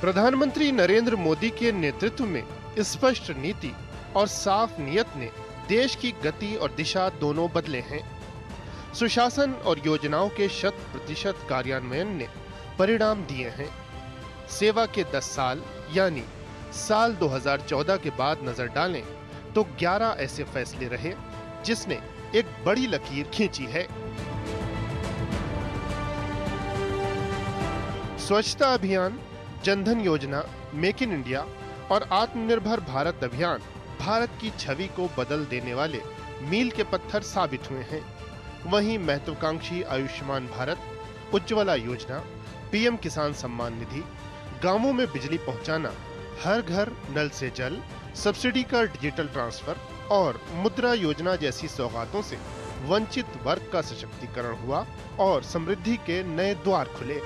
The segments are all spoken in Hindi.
प्रधानमंत्री नरेंद्र मोदी के नेतृत्व में स्पष्ट नीति और साफ नियत ने देश की गति और दिशा दोनों बदले हैं। सुशासन और योजनाओं के 100% कार्यान्वयन ने परिणाम दिए हैं। सेवा के 10 साल यानी साल 2014 के बाद नजर डालें तो 11 ऐसे फैसले रहे जिसने एक बड़ी लकीर खींची है। स्वच्छता अभियान, जनधन योजना, मेक इन इंडिया और आत्मनिर्भर भारत अभियान भारत की छवि को बदल देने वाले मील के पत्थर साबित हुए हैं। वहीं महत्वाकांक्षी आयुष्मान भारत, उज्ज्वला योजना, पीएम किसान सम्मान निधि, गांवों में बिजली पहुंचाना, हर घर नल से जल, सब्सिडी का डिजिटल ट्रांसफर और मुद्रा योजना जैसी सौगातों से वंचित वर्ग का सशक्तिकरण हुआ और समृद्धि के नए द्वार खुले।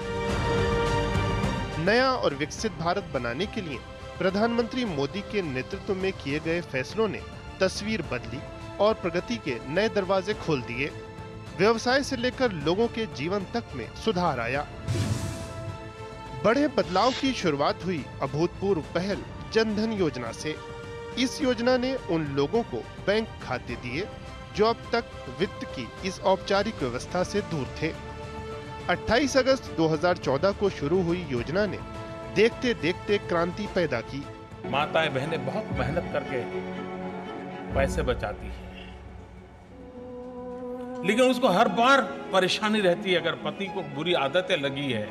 नया और विकसित भारत बनाने के लिए प्रधानमंत्री मोदी के नेतृत्व में किए गए फैसलों ने तस्वीर बदली और प्रगति के नए दरवाजे खोल दिए। व्यवसाय से लेकर लोगों के जीवन तक में सुधार आया। बड़े बदलाव की शुरुआत हुई अभूतपूर्व पहल जनधन योजना से। इस योजना ने उन लोगों को बैंक खाते दिए जो अब तक वित्त की इस औपचारिक व्यवस्था से दूर थे। 28 अगस्त 2014 को शुरू हुई योजना ने देखते देखते क्रांति पैदा की। माताएं बहनें बहुत मेहनत करके पैसे बचाती हैं, लेकिन उसको हर बार परेशानी रहती है। अगर पति को बुरी आदतें लगी है,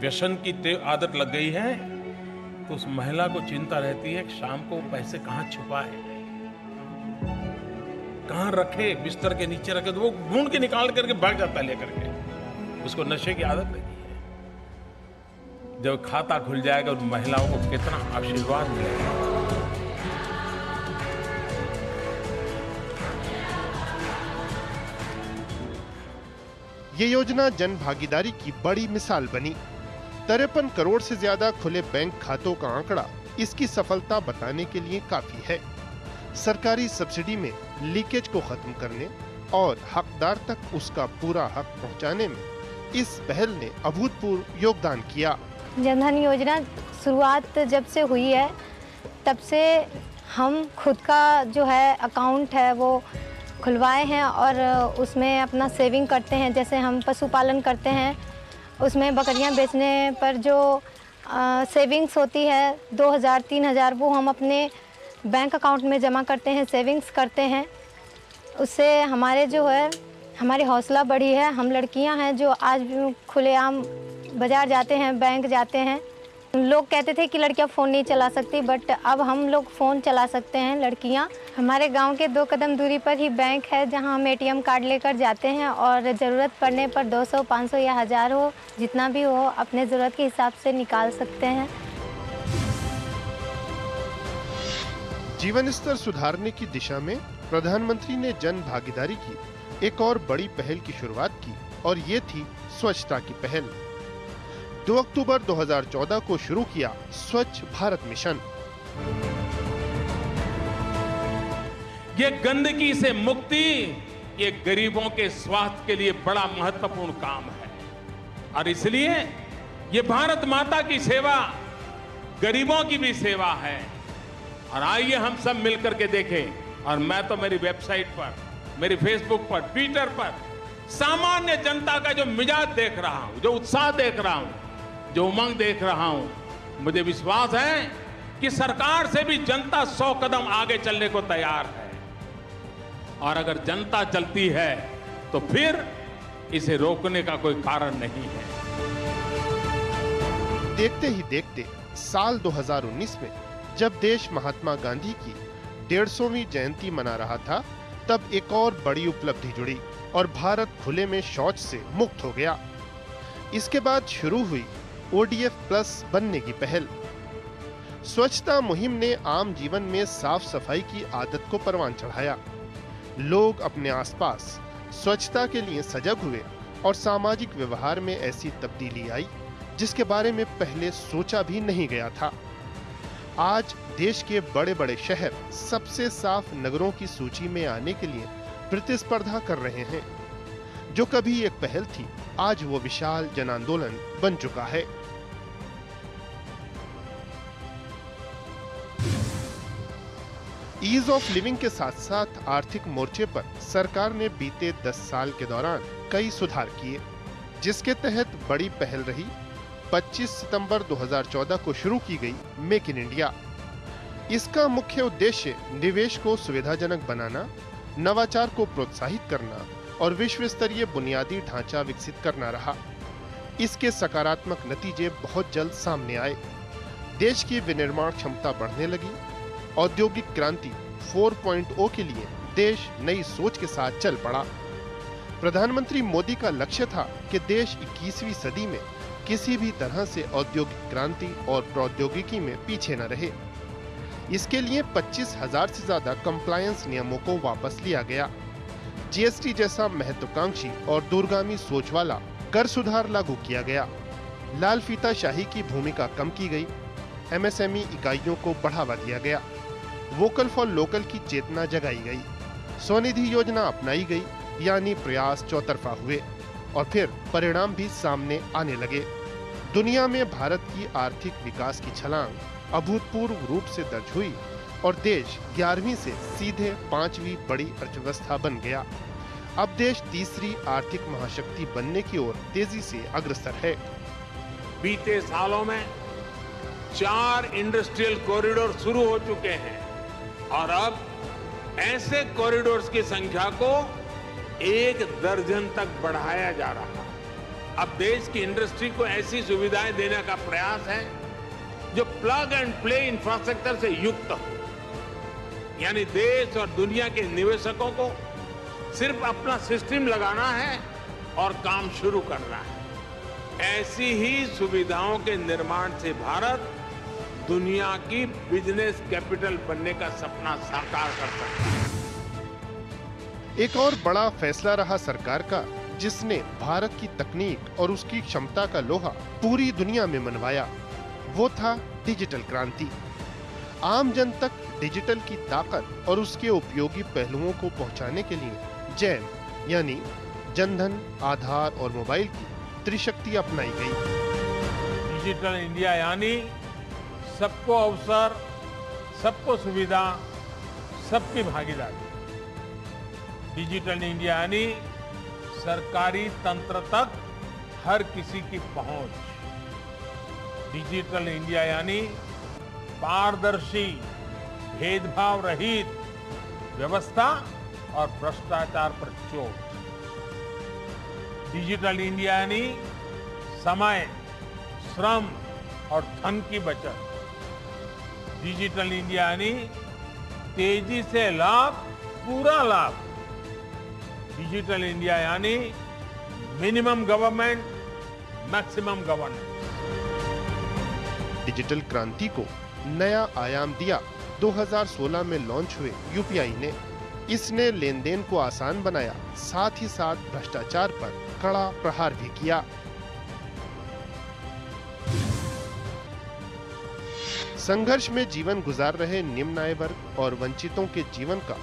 व्यसन की आदत लग गई है, तो उस महिला को चिंता रहती है कि शाम को पैसे कहां छुपाए, कहां रखे, बिस्तर के नीचे रखे, तो वो ढूंढ के निकाल करके भाग जाता है लेकर के। उसको नशे की आदत लगी है। जब खाता खुल जाएगा उन महिलाओं को कितना आशीर्वाद मिलेगा। ये योजना जन भागीदारी की बड़ी मिसाल बनी। 53 करोड़ से ज्यादा खुले बैंक खातों का आंकड़ा इसकी सफलता बताने के लिए काफी है। सरकारी सब्सिडी में लीकेज को खत्म करने और हकदार तक उसका पूरा हक पहुंचाने में इस पहल ने अभूतपूर्व योगदान किया। जनधन योजना शुरुआत जब से हुई है तब से हम खुद का जो है अकाउंट है वो खुलवाए हैं और उसमें अपना सेविंग करते हैं। जैसे हम पशुपालन करते हैं, उसमें बकरियां बेचने पर जो सेविंग्स होती है 2000-3000 वो हम अपने बैंक अकाउंट में जमा करते हैं, सेविंग्स करते हैं। उससे हमारे जो है हमारी हौसला बढ़ी है। हम लड़कियां हैं जो आज भी खुलेआम बाज़ार जाते हैं, बैंक जाते हैं। लोग कहते थे कि लड़कियां फ़ोन नहीं चला सकती, बट अब हम लोग फ़ोन चला सकते हैं लड़कियां। हमारे गांव के 2 कदम दूरी पर ही बैंक है जहां हम एटीएम कार्ड लेकर जाते हैं और ज़रूरत पड़ने पर 200, 500 या 1000 हो, जितना भी हो, अपने ज़रूरत के हिसाब से निकाल सकते हैं। जीवन स्तर सुधारने की दिशा में प्रधानमंत्री ने जन भागीदारी की एक और बड़ी पहल की शुरुआत की और ये थी स्वच्छता की पहल। 2 अक्टूबर 2014 को शुरू किया स्वच्छ भारत मिशन। ये गंदगी से मुक्ति, ये गरीबों के स्वास्थ्य के लिए बड़ा महत्वपूर्ण काम है और इसलिए ये भारत माता की सेवा गरीबों की भी सेवा है। और आइए हम सब मिलकर के देखें। और मैं तो मेरी वेबसाइट पर, मेरी फेसबुक पर, ट्विटर पर सामान्य जनता का जो मिजाज देख रहा हूं, जो उत्साह देख रहा हूं, जो उमंग देख रहा हूं, मुझे विश्वास है कि सरकार से भी जनता 100 कदम आगे चलने को तैयार है। और अगर जनता चलती है तो फिर इसे रोकने का कोई कारण नहीं है। देखते ही देखते साल 2019 में जब देश महात्मा गांधी की 150वीं जयंती मना रहा था, तब एक और बड़ी उपलब्धि जुड़ी और भारत खुले में शौच से मुक्त हो गया। इसके बाद शुरू हुई ODF प्लस बनने की पहल। स्वच्छता मुहिम ने आम जीवन में साफ सफाई की आदत को परवान चढ़ाया। लोग अपने आसपास स्वच्छता के लिए सजग हुए और सामाजिक व्यवहार में ऐसी तब्दीली आई जिसके बारे में पहले सोचा भी नहीं गया था। आज देश के बड़े बड़े शहर सबसे साफ नगरों की सूची में आने के लिए प्रतिस्पर्धा कर रहे हैं। जो कभी एक पहल थी, आज वो विशाल जन आंदोलन बन चुका है। ईज ऑफ लिविंग के साथ साथ आर्थिक मोर्चे पर सरकार ने बीते 10 साल के दौरान कई सुधार किए, जिसके तहत बड़ी पहल रही 25 सितंबर 2014 को शुरू की गई मेक इन इंडिया। इसका मुख्य उद्देश्य निवेश को सुविधाजनक बनाना, नवाचार को प्रोत्साहित करना और विश्व स्तरीय बुनियादी ढांचा विकसित करना रहा। इसके सकारात्मक नतीजे बहुत जल्द सामने आए। देश की विनिर्माण क्षमता बढ़ने लगी। औद्योगिक क्रांति 4.0 के लिए देश नई सोच के साथ चल पड़ा। प्रधानमंत्री मोदी का लक्ष्य था कि देश 21वीं सदी में किसी भी तरह से औद्योगिक क्रांति और प्रौद्योगिकी में पीछे न रहे। इसके लिए 25,000 से ज्यादा कंप्लायंस नियमों को वापस लिया गया। जीएसटी जैसा महत्वाकांक्षी और दूरगामी सोच वाला कर सुधार लागू किया गया। लाल फीताशाही की भूमिका कम की गई। एमएसएमई इकाइयों को बढ़ावा दिया गया। वोकल फॉर लोकल की चेतना जगाई गई। स्वनिधि योजना अपनाई गई, यानी प्रयास चौतरफा हुए और फिर परिणाम भी सामने आने लगे। दुनिया में भारत की आर्थिक विकास की छलांग अभूतपूर्व रूप से दर्ज हुई और देश 11वीं से सीधे 5वीं बड़ी अर्थव्यवस्था बन गया। अब देश तीसरी आर्थिक महाशक्ति बनने की ओर तेजी से अग्रसर है। बीते सालों में 4 इंडस्ट्रियल कॉरिडोर शुरू हो चुके हैं और अब ऐसे कॉरिडोर्स की संख्या को 1 दर्जन तक बढ़ाया जा रहा है। अब देश की इंडस्ट्री को ऐसी सुविधाएं देने का प्रयास है जो प्लग एंड प्ले इंफ्रास्ट्रक्चर से युक्त हो, यानी देश और दुनिया के निवेशकों को सिर्फ अपना सिस्टम लगाना है और काम शुरू करना है। ऐसी ही सुविधाओं के निर्माण से भारत दुनिया की बिजनेस कैपिटल बनने का सपना साकार कर सकता है। एक और बड़ा फैसला रहा सरकार का, जिसने भारत की तकनीक और उसकी क्षमता का लोहा पूरी दुनिया में मनवाया। वो था डिजिटल क्रांति। आम जन तक डिजिटल की ताकत और उसके उपयोगी पहलुओं को पहुंचाने के लिए जैन यानी जनधन, आधार और मोबाइल की त्रिशक्ति अपनाई गई। डिजिटल इंडिया यानी सबको अवसर, सबको सुविधा, सबकी भागीदारी। डिजिटल इंडिया यानी सरकारी तंत्र तक हर किसी की पहुंच। डिजिटल इंडिया यानी पारदर्शी, भेदभाव रहित व्यवस्था और भ्रष्टाचार पर चोट। डिजिटल इंडिया यानी समय, श्रम और धन की बचत। डिजिटल इंडिया यानी तेजी से लाभ, पूरा लाभ। डिजिटल इंडिया यानी minimum government, maximum governance. Digital क्रांति को नया आयाम दिया 2016 में लॉन्च हुए यूपीआई ने। इसने लेन देन को आसान बनाया, साथ ही साथ भ्रष्टाचार पर कड़ा प्रहार भी किया। संघर्ष में जीवन गुजार रहे निम्न आय वर्ग और वंचितों के जीवन का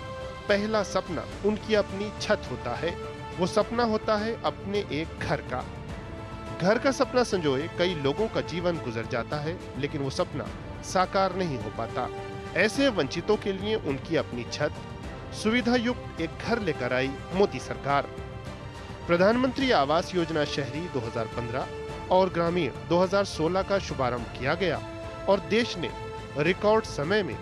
पहला सपना उनकी अपनी छत होता है। वो सपना होता है अपने एक घर का। घर का सपना संजोए कई लोगों का जीवन गुजर जाता है, लेकिन वो सपना साकार नहीं हो पाता। ऐसे वंचितों के लिए उनकी अपनी छत, सुविधा युक्त एक घर लेकर आई मोदी सरकार। प्रधानमंत्री आवास योजना शहरी 2015 और ग्रामीण 2016 का शुभारंभ किया गया और देश ने रिकॉर्ड समय में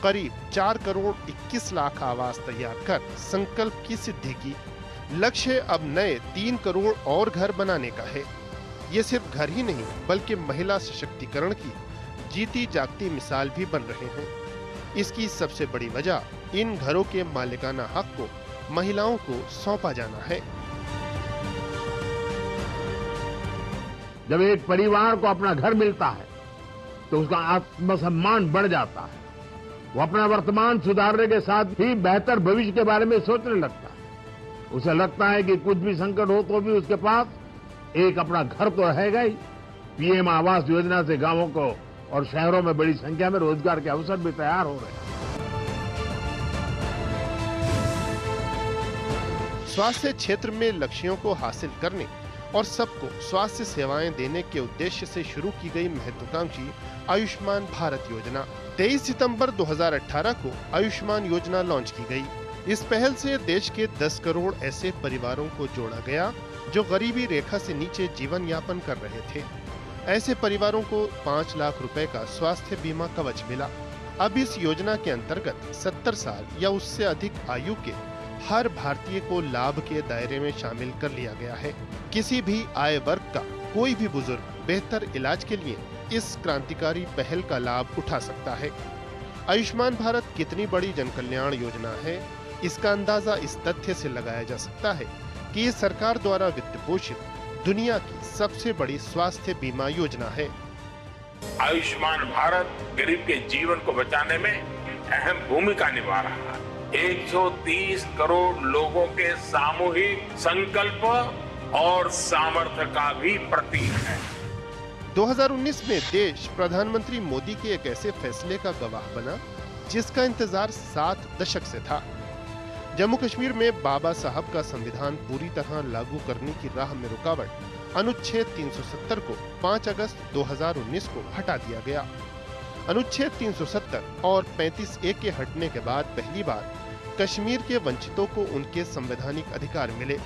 करीब 4 करोड़ 21 लाख आवास तैयार कर संकल्प की सिद्धि की। लक्ष्य अब नए 3 करोड़ और घर बनाने का है। ये सिर्फ घर ही नहीं, बल्कि महिला सशक्तिकरण की जीती जागती मिसाल भी बन रहे हैं। इसकी सबसे बड़ी वजह इन घरों के मालिकाना हक को महिलाओं को सौंपा जाना है। जब एक परिवार को अपना घर मिलता है तो उसका आत्मसम्मान बढ़ जाता है। वो अपना वर्तमान सुधारने के साथ ही बेहतर भविष्य के बारे में सोचने लगता है। उसे लगता है कि कुछ भी संकट हो तो भी उसके पास एक अपना घर तो रहेगा ही। पीएम आवास योजना से गांवों को और शहरों में बड़ी संख्या में रोजगार के अवसर भी तैयार हो रहे हैं। स्वास्थ्य क्षेत्र में लक्ष्यों को हासिल करने और सबको स्वास्थ्य सेवाएं देने के उद्देश्य से शुरू की गई महत्वाकांक्षी आयुष्मान भारत योजना। 23 सितंबर 2018 को आयुष्मान योजना लॉन्च की गई। इस पहल से देश के 10 करोड़ ऐसे परिवारों को जोड़ा गया जो गरीबी रेखा से नीचे जीवन यापन कर रहे थे। ऐसे परिवारों को 5 लाख रुपए का स्वास्थ्य बीमा कवच मिला। अब इस योजना के अंतर्गत 70 साल या उससे अधिक आयु के हर भारतीय को लाभ के दायरे में शामिल कर लिया गया है। किसी भी आय वर्ग का कोई भी बुजुर्ग बेहतर इलाज के लिए इस क्रांतिकारी पहल का लाभ उठा सकता है। आयुष्मान भारत कितनी बड़ी जन कल्याण योजना है, इसका अंदाजा इस तथ्य से लगाया जा सकता है कि ये सरकार द्वारा वित्त पोषित दुनिया की सबसे बड़ी स्वास्थ्य बीमा योजना है। आयुष्मान भारत गरीब के जीवन को बचाने में अहम भूमिका निभा रहा है। 130 करोड़ लोगों के सामूहिक संकल्प और सामर्थ्य का भी प्रतीक है। 2019 में देश प्रधानमंत्री मोदी के एक ऐसे फैसले का गवाह बना जिसका इंतजार 7 दशक से था। जम्मू कश्मीर में बाबा साहब का संविधान पूरी तरह लागू करने की राह में रुकावट अनुच्छेद 370 को 5 अगस्त 2019 को हटा दिया गया। अनुच्छेद 370 और 35A के हटने के बाद पहली बार कश्मीर के वंचितों को उनके संवैधानिक अधिकार मिले।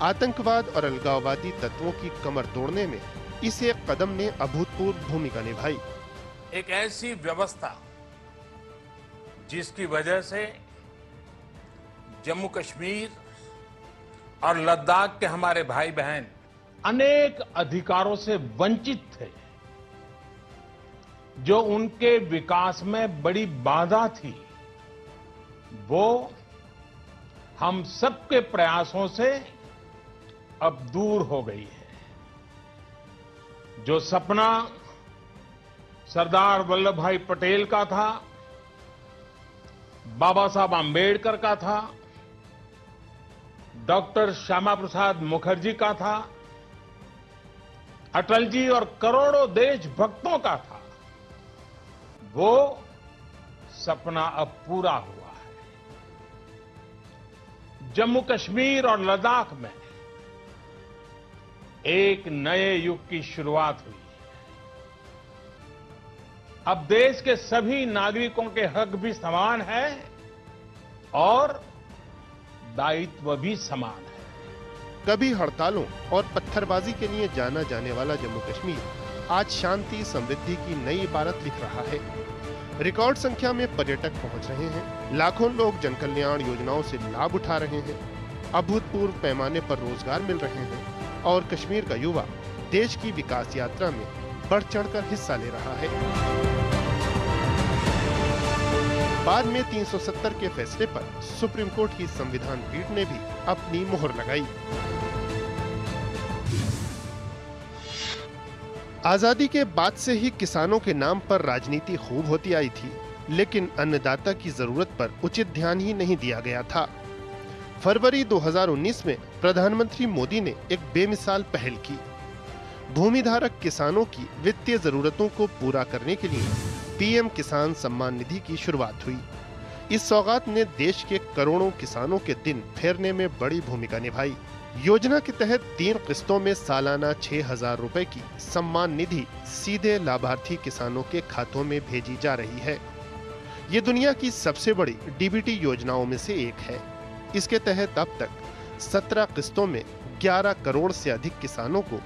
आतंकवाद और अलगाववादी तत्वों की कमर तोड़ने में इस एक कदम ने अभूतपूर्व भूमिका निभाई। एक ऐसी व्यवस्था जिसकी वजह से जम्मू कश्मीर और लद्दाख के हमारे भाई बहन अनेक अधिकारों से वंचित थे, जो उनके विकास में बड़ी बाधा थी, वो हम सबके प्रयासों से अब दूर हो गई है। जो सपना सरदार वल्लभ भाई पटेल का था, बाबा साहब आम्बेडकर का था, डॉक्टर श्यामा प्रसाद मुखर्जी का था, अटल जी और करोड़ों देशभक्तों का था, वो सपना अब पूरा हुआ है। जम्मू कश्मीर और लद्दाख में एक नए युग की शुरुआत हुई। अब देश के सभी नागरिकों के हक भी समान है और दायित्व भी समान है। कभी हड़तालों और पत्थरबाजी के लिए जाना जाने वाला जम्मू कश्मीर आज शांति समृद्धि की नई इबारत लिख रहा है। रिकॉर्ड संख्या में पर्यटक पहुंच रहे हैं, लाखों लोग जन कल्याण योजनाओं से लाभ उठा रहे हैं, अभूतपूर्व पैमाने पर रोजगार मिल रहे हैं और कश्मीर का युवा देश की विकास यात्रा में बढ़ चढ़कर हिस्सा ले रहा है। बाद में 370 के फैसले पर सुप्रीम कोर्ट की संविधान पीठ ने भी अपनी मोहर लगाई। आजादी के बाद से ही किसानों के नाम पर राजनीति खूब होती आई थी, लेकिन अन्नदाता की जरूरत पर उचित ध्यान ही नहीं दिया गया था। फरवरी 2019 में प्रधानमंत्री मोदी ने एक बेमिसाल पहल की। भूमिधारक किसानों की वित्तीय जरूरतों को पूरा करने के लिए पीएम किसान सम्मान निधि की शुरुआत हुई। इस सौगात ने देश के करोड़ों किसानों के दिन फेरने में बड़ी भूमिका निभाई। योजना के तहत 3 किस्तों में सालाना 6,000 रुपए की सम्मान निधि सीधे लाभार्थी किसानों के खातों में भेजी जा रही है। ये दुनिया की सबसे बड़ी डीबीटी योजनाओं में से एक है। इसके तहत अब तक 17 किस्तों में 11 करोड़ से अधिक किसानों को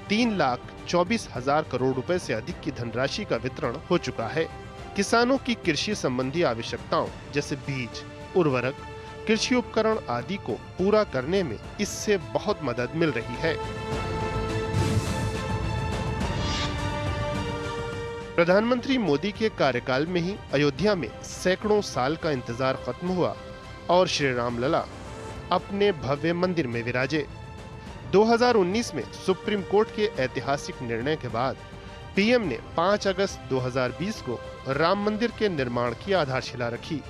3,24,000 करोड़ रुपए से अधिक की धनराशि का वितरण हो चुका है। किसानों की कृषि संबंधी आवश्यकताओं जैसे बीज, उर्वरक, कृषि उपकरण आदि को पूरा करने में इससे बहुत मदद मिल रही है। प्रधानमंत्री मोदी के कार्यकाल में ही अयोध्या में सैकड़ों साल का इंतजार खत्म हुआ और श्री राम लला अपने भव्य मंदिर में विराजे। 2019 में सुप्रीम कोर्ट के ऐतिहासिक निर्णय के बाद पीएम ने 5 अगस्त 2020 को राम मंदिर के निर्माण की आधारशिला रखी।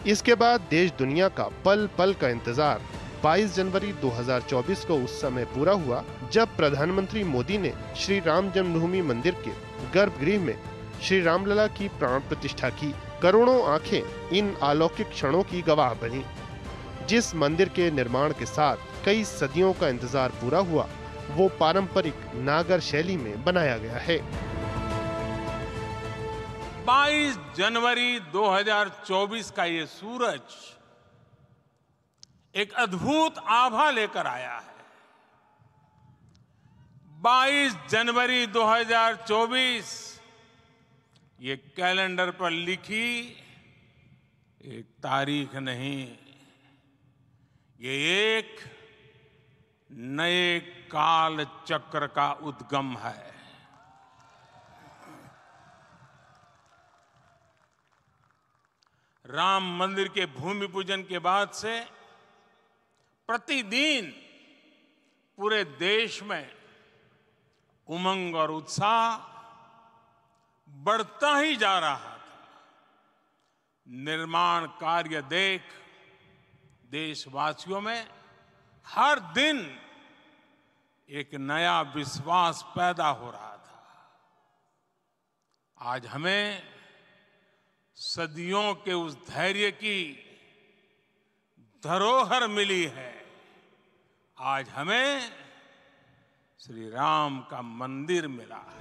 इसके बाद देश दुनिया का पल पल का इंतजार 22 जनवरी 2024 को उस समय पूरा हुआ जब प्रधानमंत्री मोदी ने श्री राम जन्मभूमि मंदिर के गर्भगृह में श्री रामलला की प्राण प्रतिष्ठा की। करोड़ों आंखें इन अलौकिक क्षणों की गवाह बनी। जिस मंदिर के निर्माण के साथ कई सदियों का इंतजार पूरा हुआ, वो पारंपरिक नागर शैली में बनाया गया है। 22 जनवरी 2024 का ये सूरज एक अद्भुत आभा लेकर आया है। 22 जनवरी 2024 ये कैलेंडर पर लिखी एक तारीख नहीं, ये एक नए काल चक्र का उद्गम है। राम मंदिर के भूमि पूजन के बाद से प्रतिदिन पूरे देश में उमंग और उत्साह बढ़ता ही जा रहा था। निर्माण कार्य देख देशवासियों में हर दिन एक नया विश्वास पैदा हो रहा था। आज हमें सदियों के उस धैर्य की धरोहर मिली है। आज हमें श्री राम का मंदिर मिला है।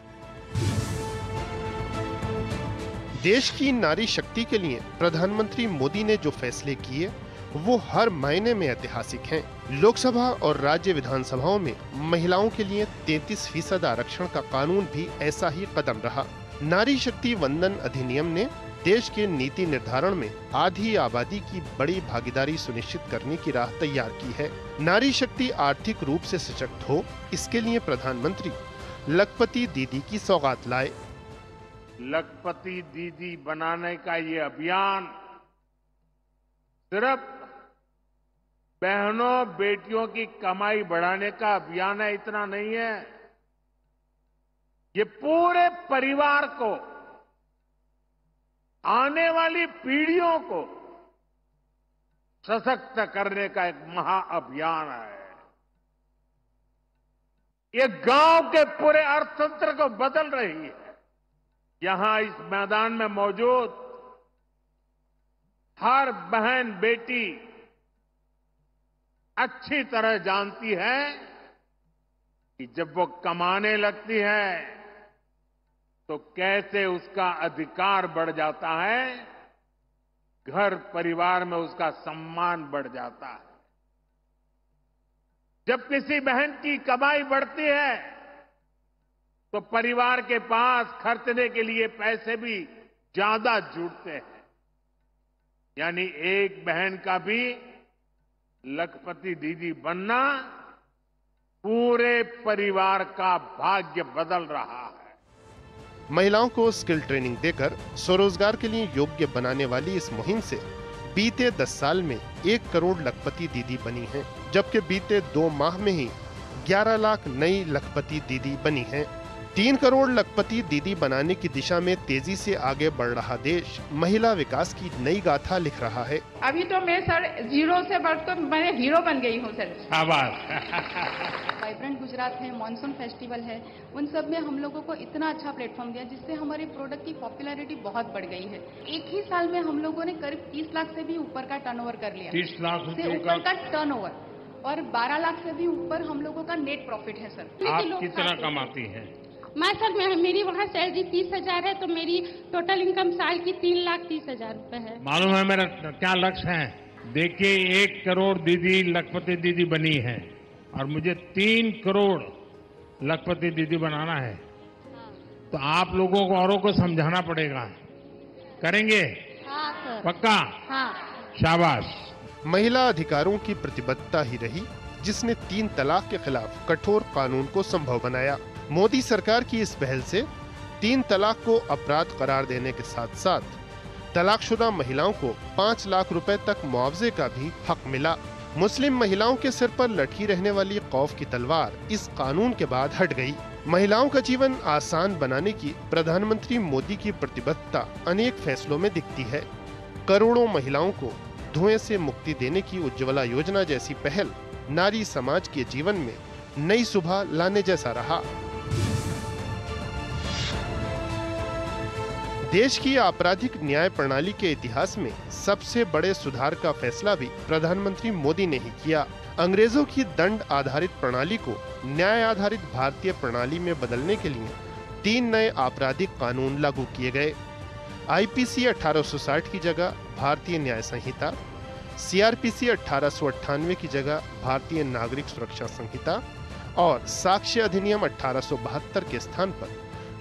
देश की नारी शक्ति के लिए प्रधानमंत्री मोदी ने जो फैसले किए वो हर मायने में ऐतिहासिक हैं। लोकसभा और राज्य विधानसभाओं में महिलाओं के लिए 33% आरक्षण का कानून भी ऐसा ही कदम रहा। नारी शक्ति वंदन अधिनियम ने देश के नीति निर्धारण में आधी आबादी की बड़ी भागीदारी सुनिश्चित करने की राह तैयार की है। नारी शक्ति आर्थिक रूप से सशक्त हो, इसके लिए प्रधानमंत्री लखपति दीदी की सौगात लाए। लखपति दीदी बनाने का ये अभियान सिर्फ बहनों बेटियों की कमाई बढ़ाने का अभियान है, इतना नहीं है। ये पूरे परिवार को, आने वाली पीढ़ियों को सशक्त करने का एक महाअभियान है। ये गांव के पूरे अर्थतंत्र को बदल रही है। यहां इस मैदान में मौजूद हर बहन बेटी अच्छी तरह जानती है कि जब वो कमाने लगती है तो कैसे उसका अधिकार बढ़ जाता है, घर परिवार में उसका सम्मान बढ़ जाता है। जब किसी बहन की कमाई बढ़ती है तो परिवार के पास खर्चने के लिए पैसे भी ज्यादा जुड़ते हैं। यानी एक बहन का भी लखपति दीदी बनना पूरे परिवार का भाग्य बदल रहा है। महिलाओं को स्किल ट्रेनिंग देकर स्वरोजगार के लिए योग्य बनाने वाली इस मुहिम से बीते 10 साल में 1 करोड़ लखपति दीदी बनी हैं, जबकि बीते 2 माह में ही 11 लाख नई लखपति दीदी बनी हैं। 3 करोड़ लखपति दीदी बनाने की दिशा में तेजी से आगे बढ़ रहा देश महिला विकास की नई गाथा लिख रहा है। अभी तो मैं सर 0 से बढ़कर मैं हीरो बन गई हूँ सर। वाइब्रेंट गुजरात है, मॉनसून फेस्टिवल है, उन सब में हम लोगों को इतना अच्छा प्लेटफॉर्म दिया जिससे हमारे प्रोडक्ट की पॉपुलैरिटी बहुत बढ़ गई है। एक ही साल में हम लोगों ने करीब 30 लाख से भी ऊपर का टर्नओवर कर लिया। 30 लाख से ऊपर का टर्नओवर और 12 लाख से भी ऊपर हम लोगों का नेट प्रॉफिट है सर। आप कितना कमाती हैं? मैं सर मेरी वहाँ सैलरी 30,000 है, तो मेरी टोटल इनकम साल की 3,30,000 रुपए है। मालूम है मेरा क्या लक्ष्य है? देखिए 1 करोड़ दीदी लखपति दीदी बनी है और मुझे 3 करोड़ लखपति दीदी बनाना है। तो आप लोगों को औरों को समझाना पड़ेगा। करेंगे? हाँ सर। पक्का? हाँ। शाबाश। महिला अधिकारों की प्रतिबद्धता ही रही जिसने 3 तलाक के खिलाफ कठोर कानून को संभव बनाया। मोदी सरकार की इस पहल से 3 तलाक को अपराध करार देने के साथ साथ तलाकशुदा महिलाओं को 5 लाख रुपए तक मुआवजे का भी हक मिला। मुस्लिम महिलाओं के सिर पर लटकी रहने वाली खौफ की तलवार इस कानून के बाद हट गई। महिलाओं का जीवन आसान बनाने की प्रधानमंत्री मोदी की प्रतिबद्धता अनेक फैसलों में दिखती है। करोड़ों महिलाओं को धुएं से मुक्ति देने की उज्ज्वला योजना जैसी पहल नारी समाज के जीवन में नई सुबह लाने जैसा रहा। देश की आपराधिक न्याय प्रणाली के इतिहास में सबसे बड़े सुधार का फैसला भी प्रधानमंत्री मोदी ने ही किया। अंग्रेजों की दंड आधारित प्रणाली को न्याय आधारित भारतीय प्रणाली में बदलने के लिए 3 नए आपराधिक कानून लागू किए गए। आईपीसी 1860 की जगह भारतीय न्याय संहिता, सीआरपीसी 1898 की जगह भारतीय नागरिक सुरक्षा संहिता और साक्ष्य अधिनियम 1872 के स्थान पर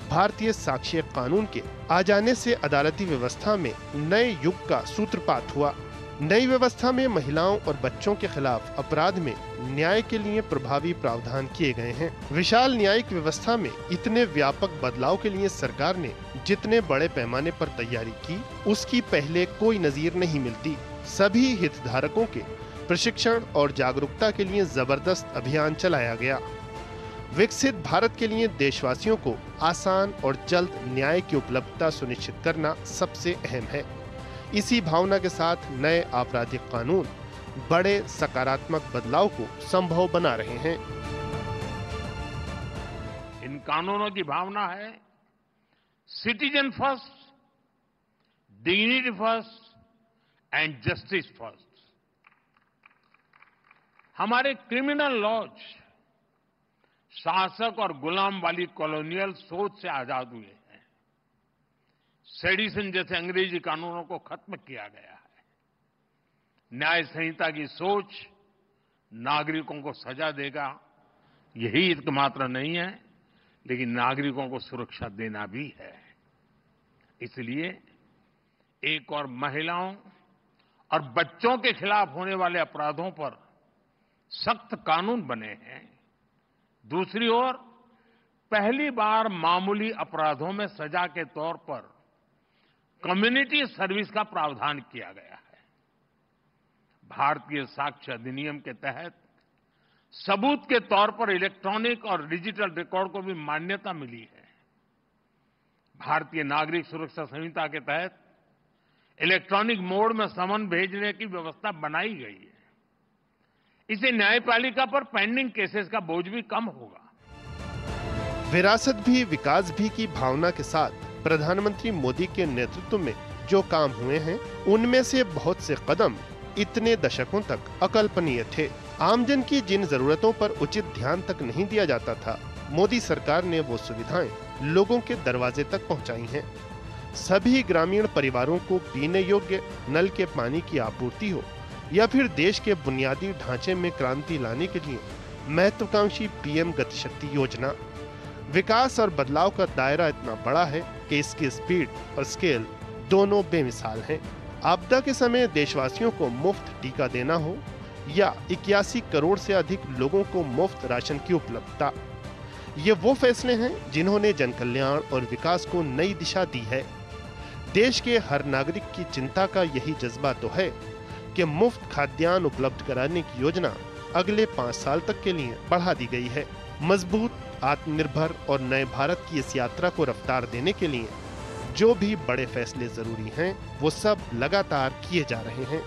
भारतीय साक्ष्य कानून के आ जाने से अदालती व्यवस्था में नए युग का सूत्रपात हुआ। नई व्यवस्था में महिलाओं और बच्चों के खिलाफ अपराध में न्याय के लिए प्रभावी प्रावधान किए गए हैं। विशाल न्यायिक व्यवस्था में इतने व्यापक बदलाव के लिए सरकार ने जितने बड़े पैमाने पर तैयारी की, उसकी पहले कोई नजीर नहीं मिलती। सभी हितधारकों के प्रशिक्षण और जागरूकता के लिए जबरदस्त अभियान चलाया गया। विकसित भारत के लिए देशवासियों को आसान और जल्द न्याय की उपलब्धता सुनिश्चित करना सबसे अहम है। इसी भावना के साथ नए आपराधिक कानून बड़े सकारात्मक बदलाव को संभव बना रहे हैं। इन कानूनों की भावना है citizen first, dignity first and justice first. हमारे क्रिमिनल लॉज शासक और गुलाम वाली कॉलोनियल सोच से आजाद हुए हैं। सेडिशन जैसे अंग्रेजी कानूनों को खत्म किया गया है। न्याय संहिता की सोच नागरिकों को सजा देगा, यही एकमात्र नहीं है, लेकिन नागरिकों को सुरक्षा देना भी है। इसलिए एक और महिलाओं और बच्चों के खिलाफ होने वाले अपराधों पर सख्त कानून बने हैं। दूसरी ओर पहली बार मामूली अपराधों में सजा के तौर पर कम्युनिटी सर्विस का प्रावधान किया गया है। भारतीय साक्ष्य अधिनियम के तहत सबूत के तौर पर इलेक्ट्रॉनिक और डिजिटल रिकॉर्ड को भी मान्यता मिली है। भारतीय नागरिक सुरक्षा संहिता के तहत इलेक्ट्रॉनिक मोड में समन भेजने की व्यवस्था बनाई गई है। इससे न्यायपालिका पर पेंडिंग केसेस का बोझ भी कम होगा। विरासत भी विकास भी की भावना के साथ प्रधानमंत्री मोदी के नेतृत्व में जो काम हुए हैं, उनमें से बहुत से कदम इतने दशकों तक अकल्पनीय थे। आमजन की जिन जरूरतों पर उचित ध्यान तक नहीं दिया जाता था, मोदी सरकार ने वो सुविधाएं लोगों के दरवाजे तक पहुंचाई हैं। सभी ग्रामीण परिवारों को पीने योग्य नल के पानी की आपूर्ति हो या फिर देश के बुनियादी ढांचे में क्रांति लाने के लिए महत्वाकांक्षी पीएम गतिशक्ति योजना। विकास और बदलाव का दायरा इतना बड़ा है कि इसकी स्पीड और स्केल दोनों बेमिसाल हैं। आपदा के समय देशवासियों को मुफ्त टीका देना हो या 81 करोड़ से अधिक लोगों को मुफ्त राशन की उपलब्धता, ये वो फैसले हैं जिन्होंने जन कल्याण और विकास को नई दिशा दी है। देश के हर नागरिक की चिंता का यही जज्बा तो है कि मुफ्त खाद्यान्न उपलब्ध कराने की योजना अगले 5 साल तक के लिए बढ़ा दी गई है। मजबूत, आत्मनिर्भर और नए भारत की इस यात्रा को रफ्तार देने के लिए जो भी बड़े फैसले जरूरी हैं, वो सब लगातार किए जा रहे हैं।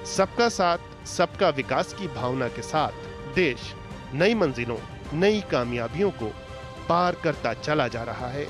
सबका साथ, सबका विकास की भावना के साथ देश नई मंजिलों, नई कामयाबियों को पार करता चला जा रहा है।